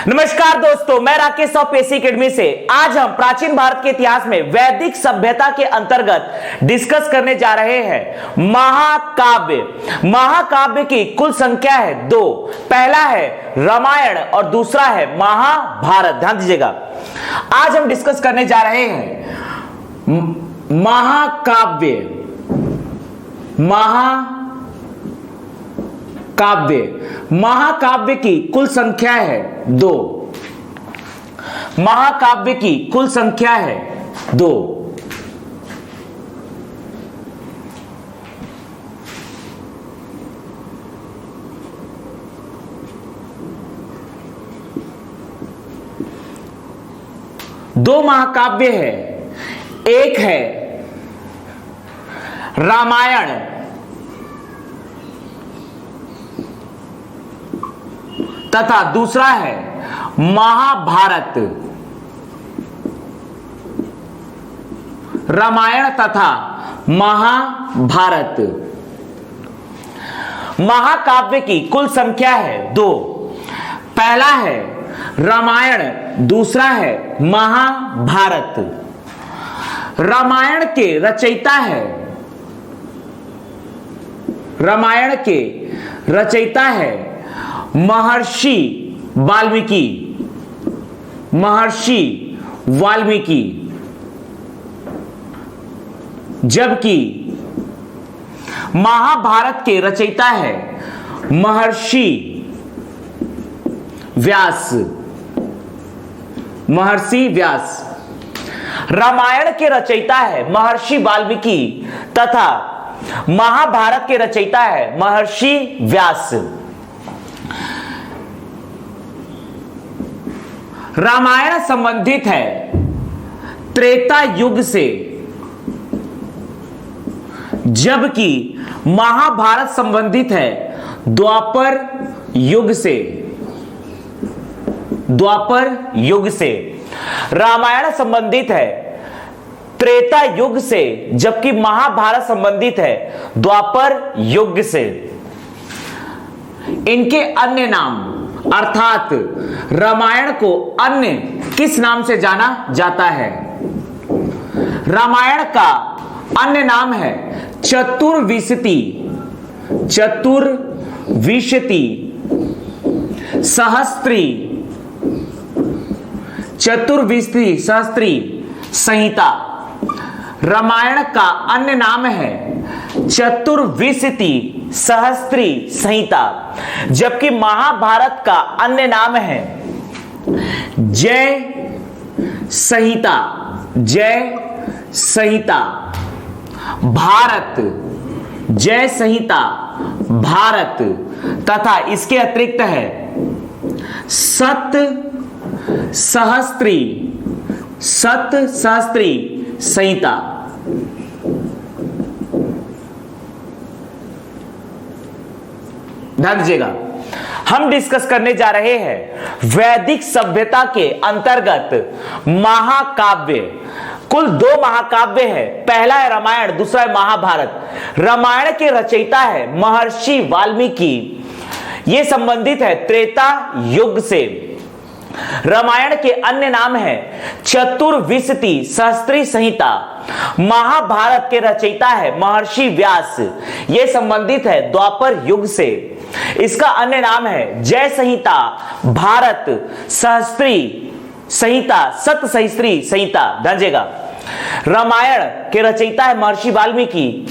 नमस्कार दोस्तों, मैं राकेश ऑफ एसी एकेडमी से। आज हम प्राचीन भारत के इतिहास में वैदिक सभ्यता के अंतर्गत डिस्कस करने जा रहे हैं महाकाव्य। महाकाव्य की कुल संख्या है 2। पहला है रामायण और दूसरा है महाभारत। ध्यान दीजिएगा, आज हम डिस्कस करने जा रहे हैं महाकाव्य। महाकाव्य की कुल संख्या है 2। महाकाव्य की कुल संख्या है 2। दो महाकाव्य है, एक है रामायण तथा दूसरा है महाभारत। रामायण तथा महाभारत। महाकाव्य की कुल संख्या है 2। पहला है रामायण, दूसरा है महाभारत। रामायण के रचयिता है महर्षि वाल्मीकि। जबकि महाभारत के रचयिता है महर्षि व्यास। रामायण के रचयिता है महर्षि वाल्मीकि तथा महाभारत के रचयिता है महर्षि व्यास। रामायण संबंधित है त्रेता युग से, जबकि महाभारत संबंधित है द्वापर युग से। रामायण संबंधित है त्रेता युग से, जबकि महाभारत संबंधित है द्वापर युग से। इनके अन्य नाम अर्थात रामायण को अन्य किस नाम से जाना जाता है? रामायण का अन्य नाम है चतुर्विंशति सहस्त्री संहिता। रामायण का अन्य नाम है चतुर्विंशति सहस्त्री संहिता, जबकि महाभारत का अन्य नाम है जय संहिता भारत तथा इसके अतिरिक्त है सत सहस्त्री संहिता। ध्यान दीजिएगा, हम डिस्कस करने जा रहे हैं वैदिक सभ्यता के अंतर्गत महाकाव्य। कुल 2 महाकाव्य है, पहला है रामायण, दूसरा है महाभारत। रामायण के रचयिता है महर्षि वाल्मीकि। यह संबंधित है त्रेता युग से। रामायण के अन्य नाम है चतुर्विंशति सहस्त्री संहिता। महाभारत के रचयिता है महर्षि व्यास। यह संबंधित है द्वापर युग से। इसका अन्य नाम है जय संहिता भारत सहस्त्री संहिता सत सहस्त्री संहिता। ध्यान दीजिएगा, रामायण के रचयिता है महर्षि वाल्मीकि।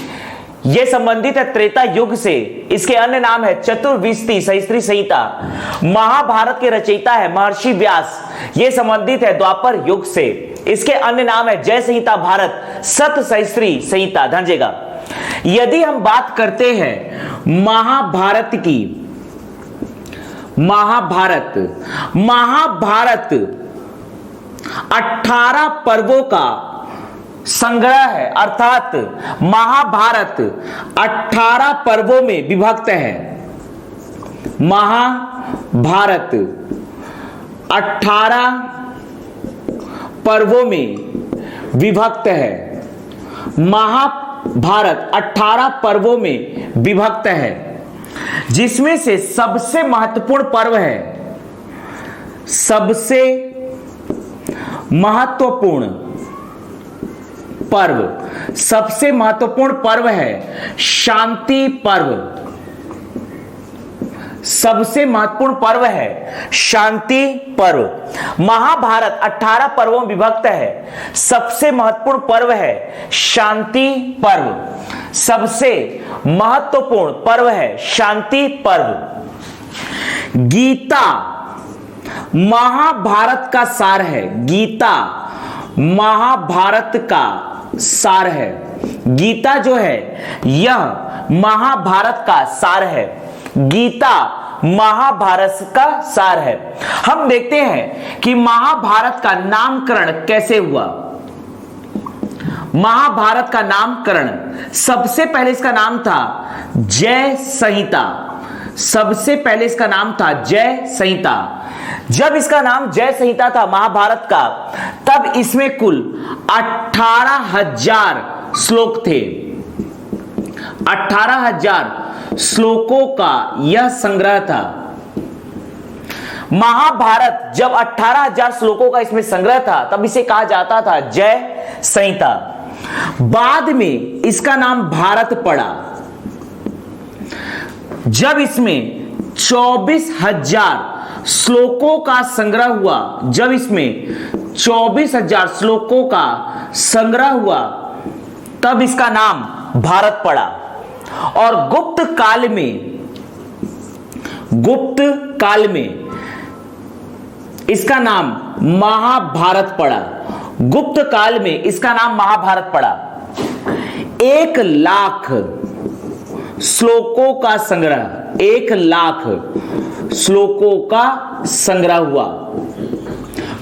यह संबंधित है त्रेता युग से। इसके अन्य नाम है चतुर्विंशति सहस्त्री संहिता। महाभारत के रचयिता है महर्षि व्यास। यह संबंधित है द्वापर युग से। इसके अन्य नाम है जय संहिता भारत सत सहस्त्री संहिता। ध्यान दीजिएगा, यदि हम बात करते हैं महाभारत की, महाभारत 18 पर्वों का संग्रह है, अर्थात महाभारत 18 पर्वों में विभक्त है। महाभारत 18 पर्वों में विभक्त है। महाभारत 18 पर्वों में विभक्त है, जिसमें से सबसे महत्वपूर्ण पर्व है सबसे महत्वपूर्ण पर्व, सबसे महत्वपूर्ण पर्व है शांति पर्व। सबसे महत्वपूर्ण पर्व है शांति पर्व। महाभारत 18 पर्वों में विभक्त है, सबसे महत्वपूर्ण पर्व है शांति पर्व। सबसे महत्वपूर्ण पर्व है शांति पर्व। गीता महाभारत का सार है। गीता महाभारत का सार है। गीता जो है यह महाभारत का सार है। गीता महाभारत का सार है। हम देखते हैं कि महाभारत का नामकरण कैसे हुआ। महाभारत का नामकरण, सबसे पहले इसका नाम था जय संहिता। सबसे पहले इसका नाम था जय संहिता। जब इसका नाम जय संहिता था महाभारत का, तब इसमें कुल 18,000 श्लोक थे। 18,000 श्लोकों का यह संग्रह था। महाभारत जब 18,000 श्लोकों का इसमें संग्रह था, तब इसे कहा जाता था जय संहिता। बाद में इसका नाम भारत पड़ा। जब इसमें 24,000 श्लोकों का संग्रह हुआ, जब इसमें 24,000 श्लोकों का संग्रह हुआ, तब इसका नाम भारत पड़ा। और गुप्त काल में इसका नाम महाभारत पड़ा। गुप्त काल में इसका नाम महाभारत पड़ा। 1,00,000 श्लोकों का संग्रह, 1,00,000 श्लोकों का संग्रह हुआ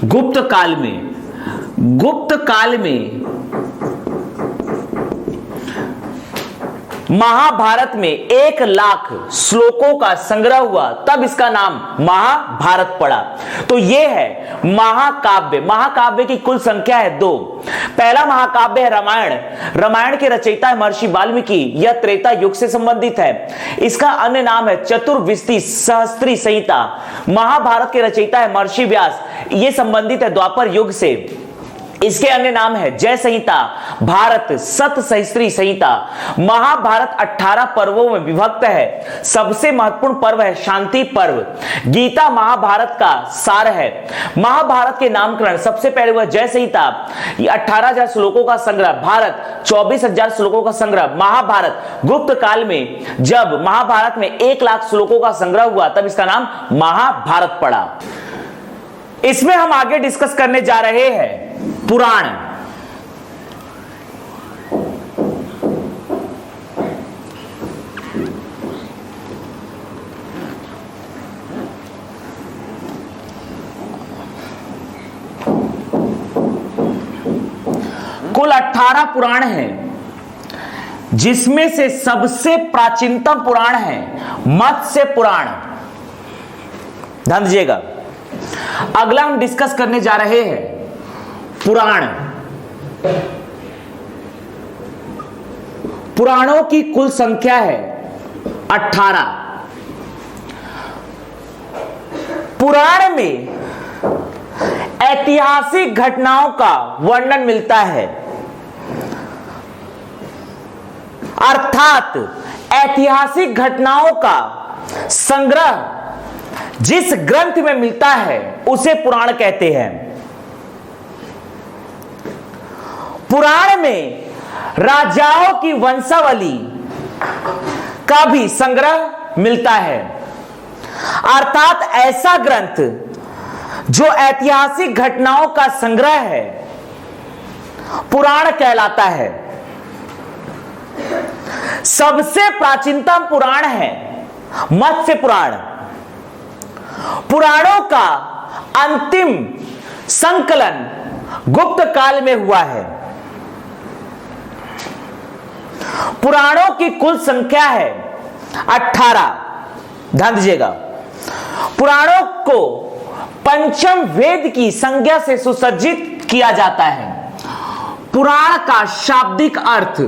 गुप्त काल में। गुप्त काल में महाभारत में 1,00,000 श्लोकों का संग्रह हुआ, तब इसका नाम महाभारत पड़ा। तो यह है महाकाव्य। महाकाव्य की कुल संख्या है 2। पहला महाकाव्य है रामायण। रामायण के रचयिता है महर्षि वाल्मीकि। यह त्रेता युग से संबंधित है। इसका अन्य नाम है चतुर्विंशति सहस्त्री संहिता। महाभारत के रचयिता है महर्षि व्यास। यह संबंधित है द्वापर युग से। इसके अन्य नाम है जय संहिता, भारत, सत सहस्त्री संहिता। महाभारत 18 पर्वों में विभक्त है। सबसे महत्वपूर्ण पर्व है शांति पर्व। गीता महाभारत का सार है। महाभारत के नामकरण सबसे पहले हुआ जय संहिता, 18,000 श्लोकों का संग्रह। भारत 24,000 श्लोकों का संग्रह। महाभारत गुप्त काल में, जब महाभारत में 1,00,000 श्लोकों का संग्रह हुआ, तब इसका नाम महाभारत पड़ा। इसमें हम आगे डिस्कस करने जा रहे हैं पुराण। कुल 18 पुराण हैं, जिसमें से सबसे प्राचीनतम पुराण है मत्स्य पुराण। ध्यान दीजिएगा। अगला हम डिस्कस करने जा रहे हैं पुराण। पुराणों की कुल संख्या है 18। पुराण में ऐतिहासिक घटनाओं का वर्णन मिलता है, अर्थात ऐतिहासिक घटनाओं का संग्रह जिस ग्रंथ में मिलता है उसे पुराण कहते हैं। पुराण में राजाओं की वंशावली का भी संग्रह मिलता है, अर्थात ऐसा ग्रंथ जो ऐतिहासिक घटनाओं का संग्रह है पुराण कहलाता है। सबसे प्राचीनतम पुराण है मत्स्य पुराण। पुराणों का अंतिम संकलन गुप्त काल में हुआ है। पुराणों की कुल संख्या है 18। ध्यान दीजिएगा। पुराणों को पंचम वेद की संज्ञा से सुसज्जित किया जाता है। पुराण का शाब्दिक अर्थ,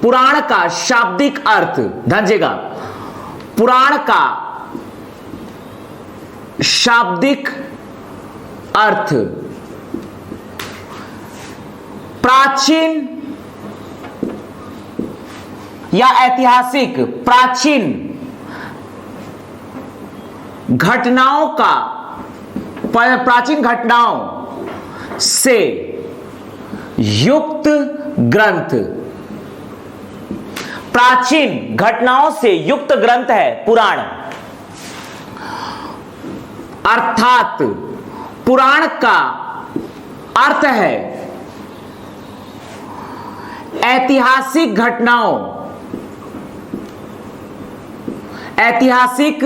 पुराण का शाब्दिक अर्थ, ध्यान दीजिएगा, पुराण का शाब्दिक अर्थ, प्राचीन या ऐतिहासिक प्राचीन घटनाओं का, प्राचीन घटनाओं से युक्त ग्रंथ। प्राचीन घटनाओं से युक्त ग्रंथ है पुराण। अर्थात पुराण का अर्थ है ऐतिहासिक घटनाओं, ऐतिहासिक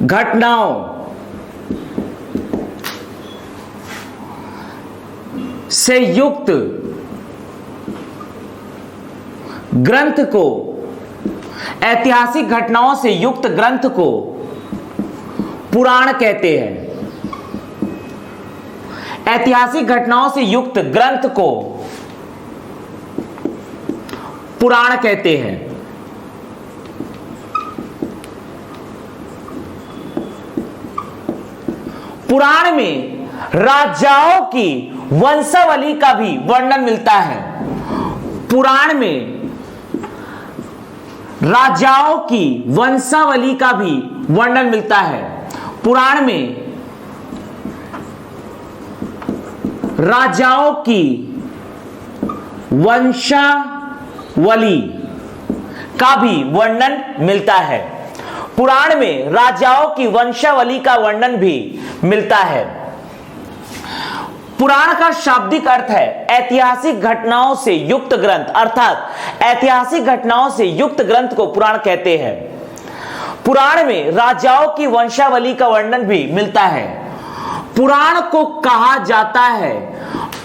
घटनाओं से युक्त ग्रंथ को, ऐतिहासिक घटनाओं से युक्त ग्रंथ को पुराण कहते हैं। ऐतिहासिक घटनाओं से युक्त ग्रंथ को पुराण कहते हैं। पुराण में राजाओं की वंशावली का भी वर्णन मिलता है। पुराण में राजाओं की वंशावली का भी वर्णन मिलता है। पुराण में राजाओं की वंशावली का भी वर्णन मिलता है। पुराण में राजाओं की वंशावली का वर्णन भी मिलता है। पुराण का शाब्दिक अर्थ है ऐतिहासिक घटनाओं से युक्त ग्रंथ, अर्थात ऐतिहासिक घटनाओं से युक्त ग्रंथ को पुराण कहते हैं। पुराण में राजाओं की वंशावली का वर्णन भी मिलता है। पुराण को कहा जाता है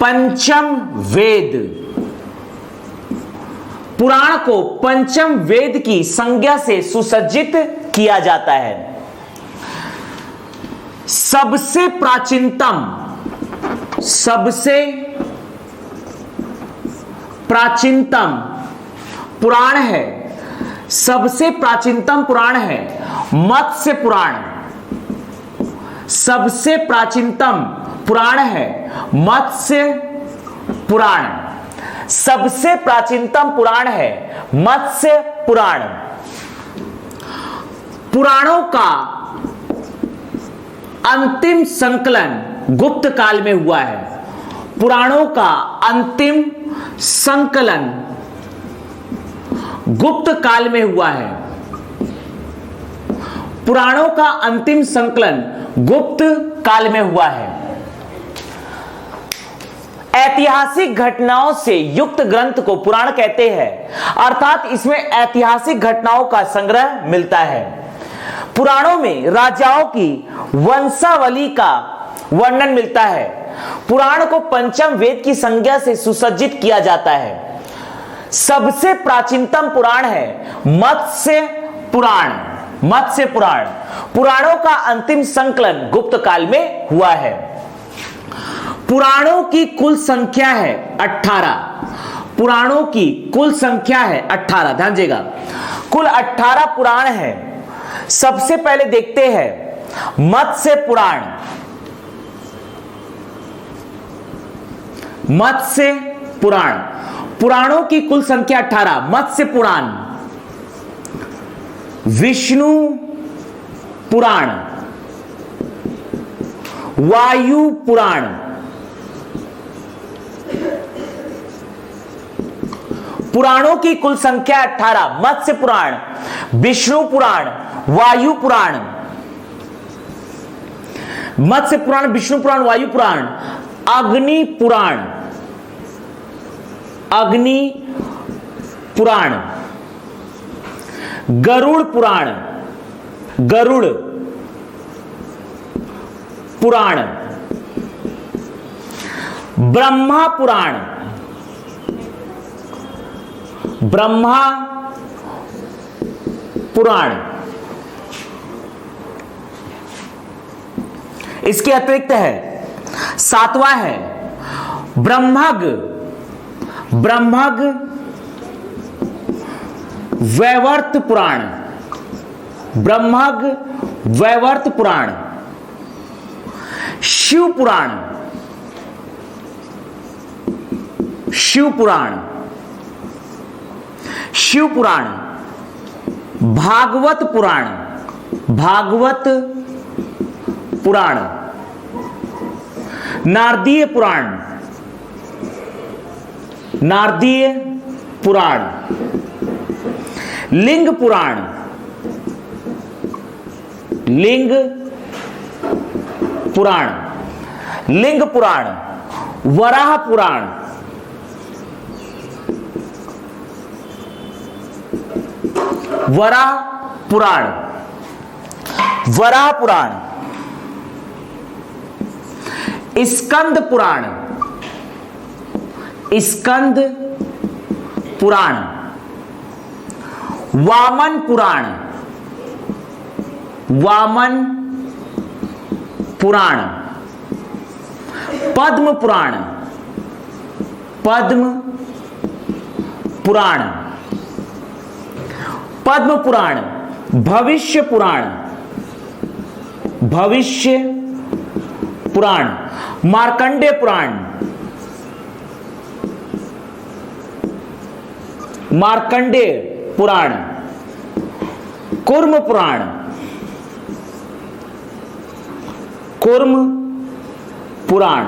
पंचम वेद। पुराण को पंचम वेद की संज्ञा से सुसज्जित किया जाता है। सबसे प्राचीनतम, सबसे प्राचीनतम पुराण है, सबसे प्राचीनतम पुराण है मत्स्य पुराण। सबसे प्राचीनतम पुराण है मत्स्य पुराण। सबसे प्राचीनतम पुराण है मत्स्य पुराण। पुराणों का अंतिम संकलन गुप्त काल में हुआ है। पुराणों का अंतिम संकलन गुप्त काल में हुआ है। पुराणों का अंतिम संकलन गुप्त काल में हुआ है। ऐतिहासिक घटनाओं से युक्त ग्रंथ को पुराण कहते हैं, अर्थात इसमें ऐतिहासिक घटनाओं का संग्रह मिलता है। पुराणों में राजाओं की वंशावली का वर्णन मिलता है। पुराण को पंचम वेद की संज्ञा से सुसज्जित किया जाता है। सबसे प्राचीनतम पुराण है मत्स्य पुराण। मत्स्य पुराण। पुराणों का अंतिम संकलन गुप्त काल में हुआ है। पुराणों की कुल संख्या है 18। पुराणों की कुल संख्या है 18। ध्यान दीजिएगा, कुल 18 पुराण है। सबसे पहले देखते हैं मत्स्य पुराण। मत्स्य पुराण। पुराणों की कुल संख्या 18। मत्स्य पुराण, विष्णु पुराण, वायु पुराण, पुराणों की कुल संख्या 18। मत्स्य पुराण, विष्णु पुराण, वायु पुराण। मत्स्य पुराण, विष्णु पुराण, वायु पुराण। अग्नि पुराण, अग्नि पुराण। गरुड़ पुराण, गरुड़ पुराण। ब्रह्मा पुराण, ब्रह्मा पुराण। इसके अतिरिक्त है 7वां है ब्रह्मग, ब्रह्मग वैवर्त पुराण। ब्रह्मज्ञ वैवर्त पुराण, शिव पुराण, शिव पुराण, शिव पुराण, भागवत पुराण, भागवत पुराण, नारदीय पुराण, नारदीय पुराण, लिंग पुराण, लिंग पुराण, लिंग पुराण, वराह पुराण, वराह पुराण, वराह पुराण, स्कंद पुराण, स्कंद पुराण, वामन पुराण, वामन पुराण, पद्म पुराण, पद्म पुराण, पद्म पुराण, भविष्य पुराण, भविष्य पुराण, मार्कंडेय पुराण, मार्कंडेय पुराण, कूर्म पुराण, कूर्म पुराण।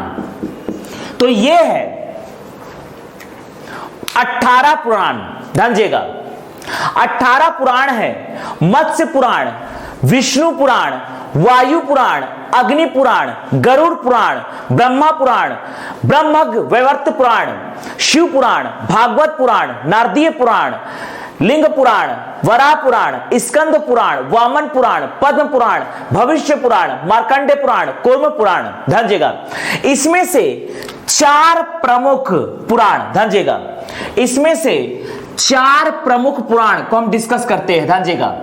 तो ये है 18 पुराण, ध्यान दीजिएगा। 18 पुराण है। मत्स्य पुराण, विष्णु पुराण, वायु पुराण, अग्नि पुराण, गरुड़ पुराण, ब्रह्मा पुराण, ब्रह्मज्ञ वैवर्त पुराण, शिव पुराण, भागवत पुराण, नारदीय पुराण, लिंग पुराण, वराह पुराण, स्कंद पुराण, वामन पुराण, पद्म पुराण, भविष्य पुराण, मार्कंडेय पुराण, कूर्म पुराण। ध्यान दीजिएगा, इसमें से 4 प्रमुख पुराण, ध्यान दीजिएगा, इसमें से 4 प्रमुख पुराण को हम डिस्कस करते हैं। ध्यान दीजिएगा,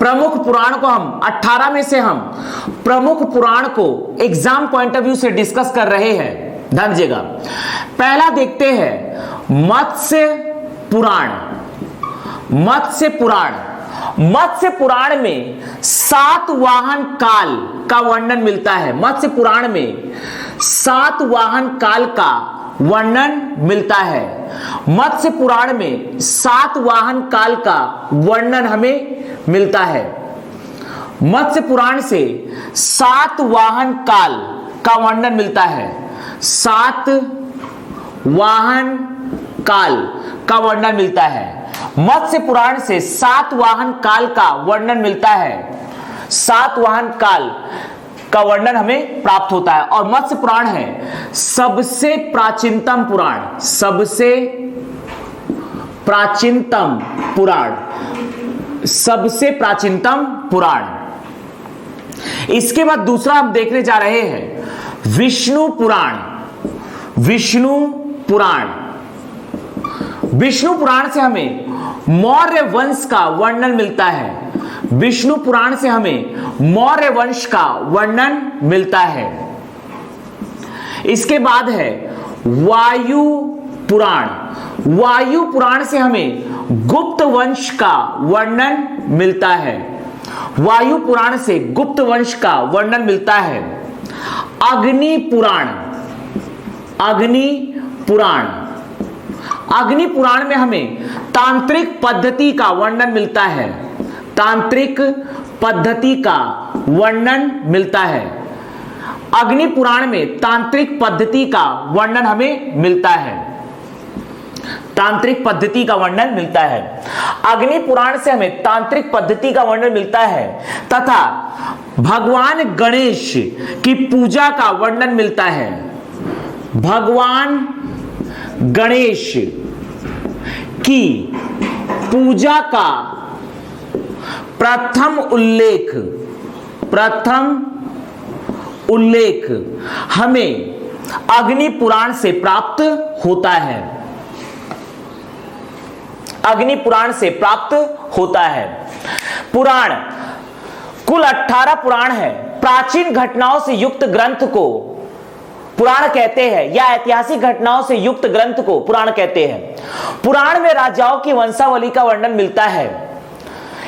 प्रमुख पुराण को हम 18 में से हम प्रमुख पुराण को एग्जाम पॉइंट ऑफ व्यू से डिस्कस कर रहे हैं। ध्यान दीजिएगा, पहला देखते हैं मत्स्य पुराण। मत्स्य पुराण, मत्स्य पुराण में 7 वाहन काल का वर्णन मिलता है। मत्स्य पुराण में 7 वाहन काल का वर्णन मिलता है। मत्स्य पुराण में 7 वाहन काल का वर्णन हमें मिलता है। मत्स्य पुराण से 7 वाहन काल का वर्णन मिलता है। 7 वाहन काल का वर्णन मिलता है। मत्स्य पुराण से 7 वाहन काल का वर्णन मिलता है। 7 वाहन काल का वर्णन हमें प्राप्त होता है। और मत्स्य पुराण है सबसे प्राचीनतम पुराण, सबसे प्राचीनतम पुराण, सबसे प्राचीनतम पुराण। इसके बाद दूसरा हम देखने जा रहे हैं विष्णु पुराण। विष्णु पुराण, विष्णु पुराण से हमें मौर्य वंश का वर्णन मिलता है। विष्णु पुराण से हमें मौर्य वंश का वर्णन मिलता है। इसके बाद है वायु पुराण। वायु पुराण से हमें गुप्त वंश का वर्णन मिलता है। वायु पुराण से गुप्त वंश का वर्णन मिलता है। अग्नि पुराण, अग्नि पुराण, अग्नि पुराण में हमें तांत्रिक पद्धति का वर्णन मिलता है। तांत्रिक पद्धति का वर्णन मिलता है। अग्नि पुराण में तांत्रिक पद्धति का वर्णन हमें मिलता है। तांत्रिक पद्धति का वर्णन मिलता है। अग्नि पुराण से हमें तांत्रिक पद्धति का वर्णन मिलता है तथा भगवान गणेश की पूजा का वर्णन मिलता है। भगवान गणेश की पूजा का प्रथम उल्लेख हमें अग्नि पुराण से प्राप्त होता है। अग्नि पुराण से प्राप्त होता है। पुराण कुल 18 पुराण है। प्राचीन घटनाओं से युक्त ग्रंथ को पुराण कहते हैं या ऐतिहासिक घटनाओं से युक्त ग्रंथ को पुराण कहते हैं। पुराण में राजाओं की वंशावली का वर्णन मिलता है।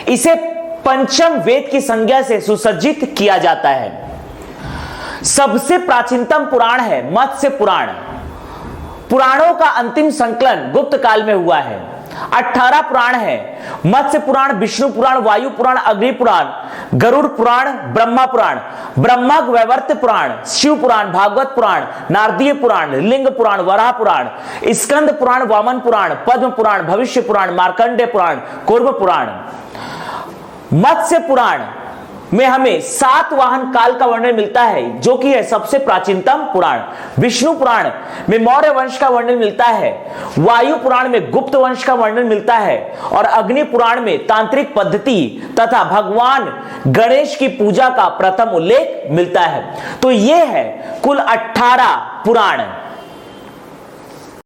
इसे पंचम वेद की संज्ञा से सुसज्जित किया जाता है। सबसे प्राचीनतम पुराण है मत्स्य पुराण। पुराणों का अंतिम संकलन गुप्त काल में हुआ है। 18 पुराण है। मत्स्य पुराण, विष्णु पुराण, वायु पुराण, अग्नि पुराण, गरुड़ पुराण, ब्रह्मा पुराण, ब्रह्मक वैवर्त पुराण, शिव पुराण, भागवत पुराण, नारदीय पुराण, लिंग पुराण, वराह पुराण, स्कंद पुराण, वामन पुराण, पद्म पुराण, भविष्य पुराण, मार्कंडेय पुराण, कूर्म पुराण। मत्स्य पुराण में हमें 7 वाहन काल का वर्णन मिलता है, जो कि है सबसे प्राचीनतम पुराण। विष्णु पुराण में मौर्य वंश का वर्णन मिलता है। वायु पुराण में गुप्त वंश का वर्णन मिलता है और अग्नि पुराण में तांत्रिक पद्धति तथा भगवान गणेश की पूजा का प्रथम उल्लेख मिलता है। तो यह है कुल 18 पुराण।